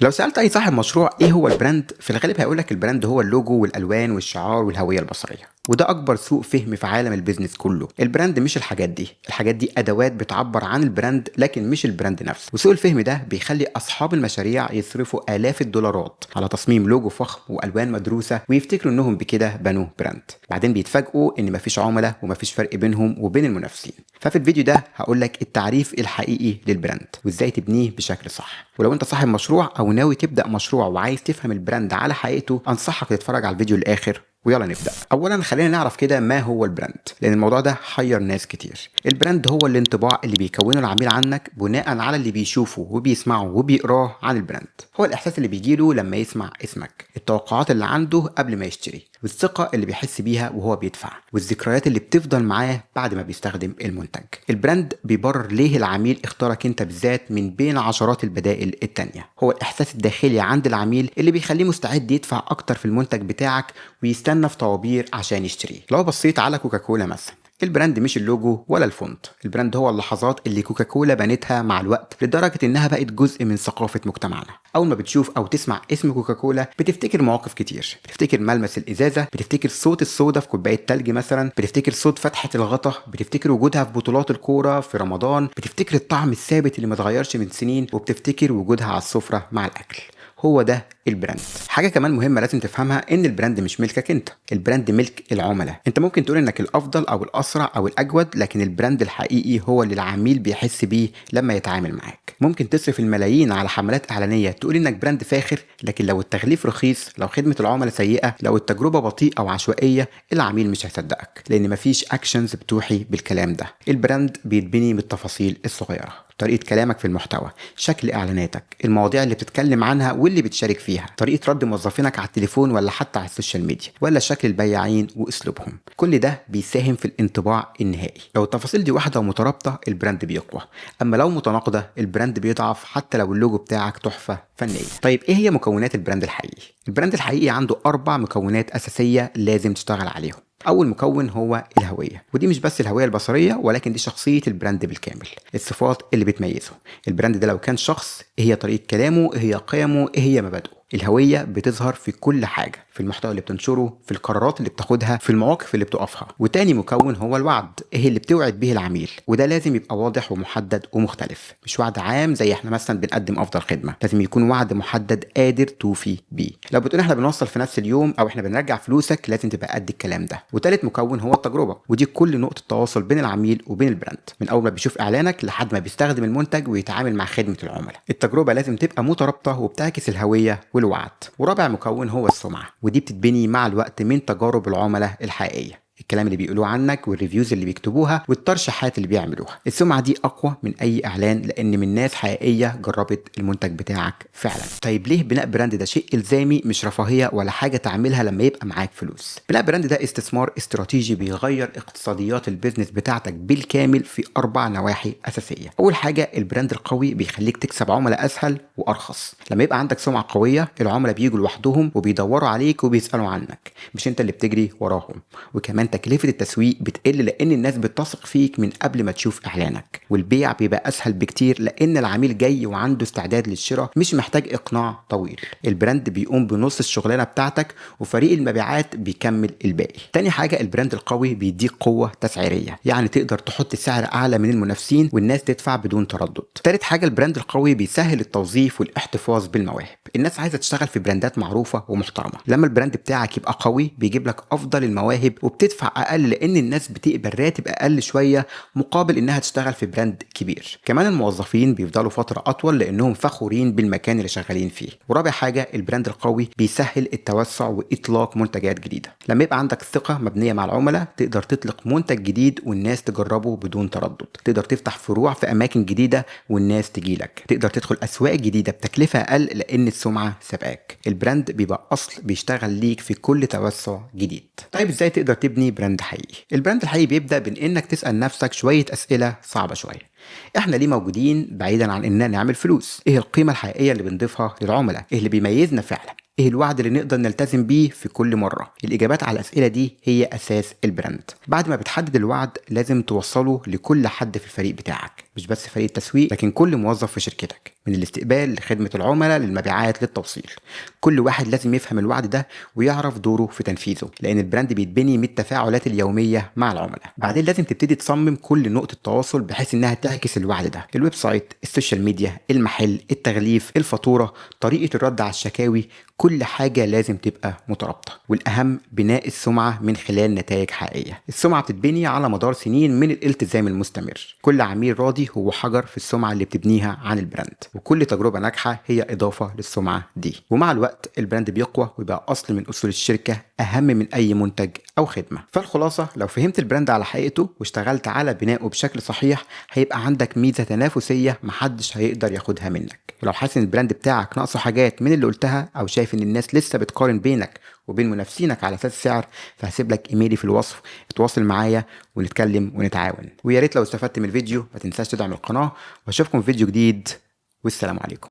لو سألت أي صاحب مشروع إيه هو البراند، في الغالب هيقولك البراند هو اللوجو والألوان والشعار والهوية البصرية، وده أكبر سوء فهم في عالم البيزنس كله. البراند مش الحاجات دي أدوات بتعبر عن البراند لكن مش البراند نفسه، وسوء الفهم ده بيخلي أصحاب المشاريع يصرفوا آلاف الدولارات على تصميم لوجو فخم وألوان مدروسة ويفتكروا إنهم بكده بنوا براند، بعدين بيتفاجئوا إن مفيش عملاء ومفيش فرق بينهم وبين المنافسين. ففي الفيديو ده هقولك التعريف الحقيقي للبراند وإزاي تبنيه بشكل صح. ولو انت صاحب مشروع او ناوي تبدا مشروع وعايز تفهم البراند على حقيقته، انصحك تتفرج على الفيديو للاخر. ويلا نبدا. اولا خلينا نعرف كده ما هو البراند، لان الموضوع ده حير ناس كتير. البراند هو الانطباع اللي بيكونه العميل عنك بناء على اللي بيشوفه وبيسمعه وبيقراه عن البراند. هو الاحساس اللي بيجيله لما يسمع اسمك، التوقعات اللي عنده قبل ما يشتري، والثقة اللي بيحس بيها وهو بيدفع، والذكريات اللي بتفضل معاه بعد ما بيستخدم المنتج. البراند بيبرر ليه العميل اختارك انت بالذات من بين عشرات البدائل التانية. هو الاحساس الداخلي عند العميل اللي بيخليه مستعد يدفع اكتر في المنتج بتاعك ويستنى في طوابير عشان يشتريه. لو بصيت على كوكاكولا مثلا، البراند مش اللوجو ولا الفونت، البراند هو اللحظات اللي كوكاكولا بنتها مع الوقت لدرجة انها بقت جزء من ثقافة مجتمعنا. اول ما بتشوف او تسمع اسم كوكاكولا بتفتكر مواقف كتير، بتفتكر ملمس الازازة، بتفتكر صوت الصودا في كوباية تلج مثلا، بتفتكر صوت فتحة الغطا، بتفتكر وجودها في بطولات الكورة في رمضان، بتفتكر الطعم الثابت اللي ما اتغيرش من سنين، وبتفتكر وجودها على السفرة مع الاكل. هو ده البراند. حاجه كمان مهمه لازم تفهمها، ان البراند مش ملكك انت، البراند ملك العملاء. انت ممكن تقول انك الافضل او الاسرع او الاجود، لكن البراند الحقيقي هو اللي العميل بيحس بيه لما يتعامل معاك. ممكن تصرف الملايين على حملات اعلانيه تقول انك براند فاخر، لكن لو التغليف رخيص، لو خدمه العملاء سيئه، لو التجربه بطيئه او عشوائيه، العميل مش هيصدقك، لان مفيش اكشنز بتوحي بالكلام ده. البراند بيتبني من التفاصيل الصغيره، طريقة كلامك في المحتوى، شكل إعلاناتك، المواضيع اللي بتتكلم عنها واللي بتشارك فيها، طريقة رد موظفينك على التليفون ولا حتى على السوشيال ميديا، ولا شكل البياعين وأسلوبهم. كل ده بيساهم في الانطباع النهائي. لو التفاصيل دي واحدة ومترابطة، البراند بيقوى. أما لو متناقضة، البراند بيضعف حتى لو اللوجو بتاعك تحفة فنية. طيب إيه هي مكونات البراند الحقيقي؟ البراند الحقيقي عنده 4 مكونات أساسية لازم تشتغل عليهم. أول مكون هو الهوية، ودي مش بس الهوية البصرية، ولكن دي شخصية البراند بالكامل، الصفات اللي بتميزه. البراند ده لو كان شخص، إيه هي طريقة كلامه، إيه هي قيمه، إيه هي مبادئه. الهوية بتظهر في كل حاجة، في المحتوى اللي بتنشره، في القرارات اللي بتاخدها، في المواقف اللي بتقفها. وتاني مكون هو الوعد، ايه اللي بتوعد به العميل، وده لازم يبقى واضح ومحدد ومختلف، مش وعد عام زي احنا مثلا بنقدم افضل خدمة. لازم يكون وعد محدد قادر توفي بيه. لو بتقول احنا بنوصل في نفس اليوم او احنا بنرجع فلوسك، لازم تبقى قد الكلام ده. وتالت مكون هو التجربة، ودي كل نقطة تواصل بين العميل وبين البراند، من اول ما بيشوف اعلانك لحد ما بيستخدم المنتج ويتعامل مع خدمة العملاء. التجربة لازم تبقى مترابطة وبتعكس الهوية والوعد. ورابع مكون هو السمعة، ودي بتتبني مع الوقت من تجارب العملاء الحقيقية، الكلام اللي بيقولوه عنك والريفيوز اللي بيكتبوها والترشيحات اللي بيعملوها. السمعة دي أقوى من أي إعلان، لأن من ناس حقيقية جربت المنتج بتاعك فعلا. طيب ليه بناء براند ده شيء إلزامي مش رفاهية ولا حاجة تعملها لما يبقى معاك فلوس؟ بناء براند ده استثمار استراتيجي بيغير اقتصاديات البيزنس بتاعتك بالكامل في 4 نواحي أساسية. أول حاجة، البراند القوي بيخليك تكسب عملاء أسهل وأرخص. لما يبقى عندك سمعة قوية، العملاء بيجوا لوحدهم وبيدوروا عليك وبيسألوا عنك، مش أنت اللي بتجري وراهم. وكمان تكلفة التسويق بتقل، لأن الناس بتثق فيك من قبل ما تشوف إعلانك. والبيع بيبقى أسهل بكتير، لأن العميل جاي وعنده استعداد للشراء، مش محتاج إقناع طويل. البراند بيقوم بنص الشغلانة بتاعتك، وفريق المبيعات بيكمل الباقي. تاني حاجة، البراند القوي بيديك قوة تسعيرية، يعني تقدر تحط سعر أعلى من المنافسين والناس تدفع بدون تردد. تالت حاجة، البراند القوي بيسهل التوظيف والاحتفاظ بالمواهب. الناس عايزة تشتغل في براندات معروفة ومحترمة. لما البراند بتاعك يبقى قوي، بيجيب لك أفضل المواهب وبتدفع اقل، لان الناس بتقبل راتب اقل شويه مقابل انها تشتغل في براند كبير. كمان الموظفين بيفضلوا فتره اطول لانهم فخورين بالمكان اللي شغالين فيه. ورابع حاجه، البراند القوي بيسهل التوسع واطلاق منتجات جديده. لما يبقى عندك ثقه مبنيه مع العملاء، تقدر تطلق منتج جديد والناس تجربه بدون تردد. تقدر تفتح فروع في اماكن جديده والناس تجيلك. تقدر تدخل اسواق جديده بتكلفه اقل، لان السمعه سابقاك. البراند بيبقى اصل بيشتغل ليك في كل توسع جديد. طيب ازاي تقدر تبني براند حقيقي؟ البراند الحقيقي بيبدا بان انك تسال نفسك شويه اسئله صعبه شويه. احنا ليه موجودين بعيدا عن اننا نعمل فلوس؟ ايه القيمة الحقيقية اللي بنضيفها للعملاء؟ ايه اللي بيميزنا فعلا؟ ايه الوعد اللي نقدر نلتزم بيه في كل مرة؟ الإجابات على الأسئلة دي هي أساس البراند. بعد ما بتحدد الوعد لازم توصله لكل حد في الفريق بتاعك، مش بس فريق التسويق لكن كل موظف في شركتك، من الاستقبال لخدمة العملاء للمبيعات للتوصيل. كل واحد لازم يفهم الوعد ده ويعرف دوره في تنفيذه، لأن البراند بيتبني من التفاعلات اليومية مع العملاء. بعدين لازم تبتدي تصمم كل نقطة تواصل بحيث إنها تعكس الوعد ده: الويب سايت، السوشيال ميديا، المحل، التغليف، الفاتورة، طريقة الرد على الشكاوي. كل حاجة لازم تبقى مترابطة. والأهم بناء السمعة من خلال نتائج حقيقية. السمعة بتتبني على مدار سنين من الالتزام المستمر. كل عميل راضي هو حجر في السمعة اللي بتبنيها عن البراند، وكل تجربة ناجحة هي إضافة للسمعة دي. ومع الوقت البراند بيقوى ويبقى أصل من أصول الشركة، أهم من أي منتج أو خدمة. فالخلاصة، لو فهمت البراند على حقيقته واشتغلت على بنائه بشكل صحيح هيبقى عندك ميزة تنافسية محدش هيقدر ياخدها منك. ولو حاسس ان البراند بتاعك ناقصه حاجات من اللي قلتها، او شايف ان الناس لسه بتقارن بينك وبين منافسينك على اساس السعر، فهسيب لك ايميلي في الوصف، اتواصل معايا ونتكلم ونتعاون. ويا ريت لو استفدت من الفيديو ما تنساش تدعم القناه، واشوفكم في فيديو جديد، والسلام عليكم.